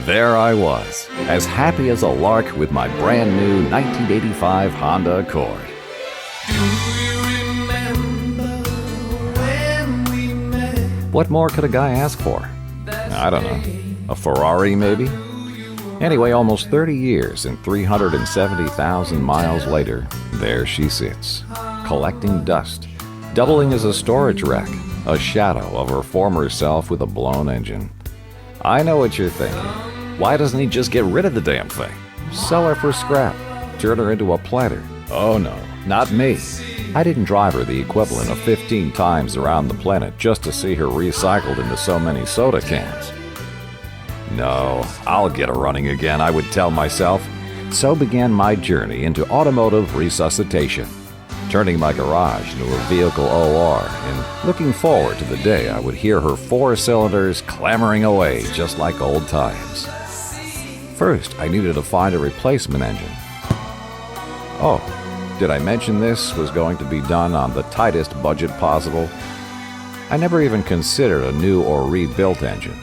There I was, as happy as a lark with my brand new 1985 Honda Accord. What more could a guy ask for? I don't know. A Ferrari, maybe? Anyway, almost 30 years and 370,000 miles later, there she sits, collecting dust, doubling as a storage rack, a shadow of her former self with a blown engine. I know what you're thinking. Why doesn't he just get rid of the damn thing? Sell her for scrap, turn her into a planter. Oh no, not me. I didn't drive her the equivalent of 15 times around the planet just to see her recycled into so many soda cans. No, I'll get her running again, I would tell myself. So began my journey into automotive resuscitation, turning my garage into a vehicle OR and looking forward to the day I would hear her 4 cylinders clamoring away just like old times. First, I needed to find a replacement engine. Oh, did I mention this was going to be done on the tightest budget possible? I never even considered a new or rebuilt engine.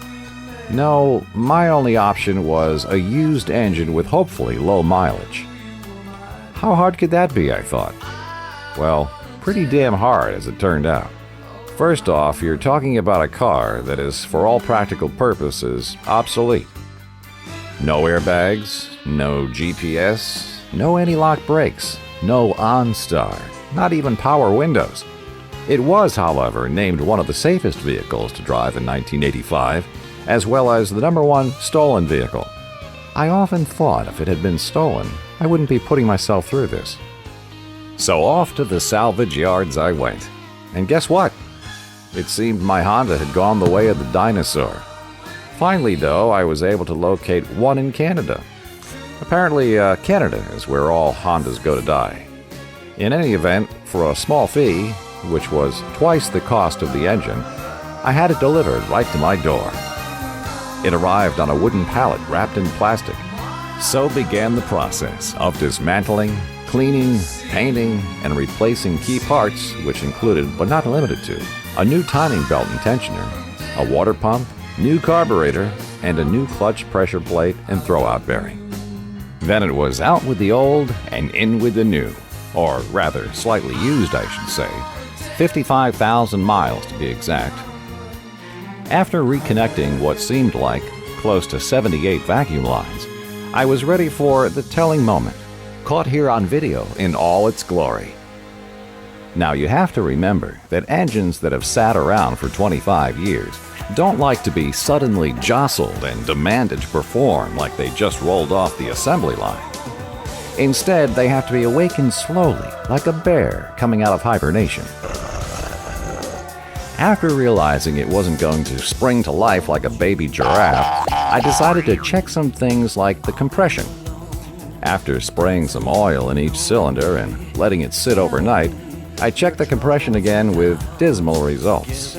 No, my only option was a used engine with hopefully low mileage. How hard could that be, I thought? Well, pretty damn hard as it turned out. First off, you're talking about a car that is, for all practical purposes, obsolete. No airbags, no GPS, no anti-lock brakes, no OnStar, not even power windows. It was, however, named one of the safest vehicles to drive in 1985, as well as the #1 stolen vehicle. I often thought if it had been stolen, I wouldn't be putting myself through this. So off to the salvage yards I went. And guess what? It seemed my Honda had gone the way of the dinosaur. Finally, though, I was able to locate one in Canada. Apparently, Canada is where all Hondas go to die. In any event, for a small fee, which was twice the cost of the engine, I had it delivered right to my door. It arrived on a wooden pallet wrapped in plastic. So began the process of dismantling, cleaning, painting, and replacing key parts, which included, but not limited to, a new timing belt and tensioner, a water pump, new carburetor, and a new clutch pressure plate and throwout bearing. Then it was out with the old and in with the new, or rather, slightly used, I should say, 55,000 miles to be exact. After reconnecting what seemed like close to 78 vacuum lines, I was ready for the telling moment, caught here on video in all its glory. Now you have to remember that engines that have sat around for 25 years don't like to be suddenly jostled and demanded to perform like they just rolled off the assembly line. Instead, they have to be awakened slowly, like a bear coming out of hibernation. After realizing it wasn't going to spring to life like a baby giraffe, I decided to check some things like the compression. After spraying some oil in each cylinder and letting it sit overnight, I checked the compression again with dismal results.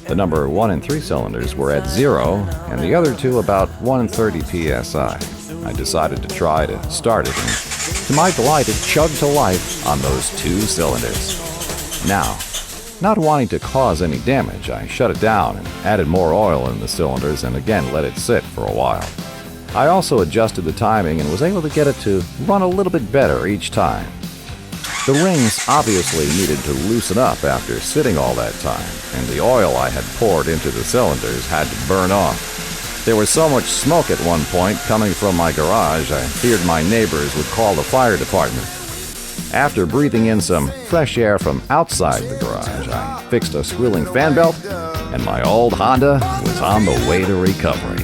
The number 1 and 3 cylinders were at 0, and the other two about 130 psi. I decided to try to start it, and to my delight, it chugged to life on those 2 cylinders. Now, not wanting to cause any damage, I shut it down and added more oil in the cylinders and again let it sit for a while. I also adjusted the timing and was able to get it to run a little bit better each time. The rings obviously needed to loosen up after sitting all that time, and the oil I had poured into the cylinders had to burn off. There was so much smoke at one point coming from my garage, I feared my neighbors would call the fire department. After breathing in some fresh air from outside the garage, I fixed a squealing fan belt, and my old Honda was on the way to recovery.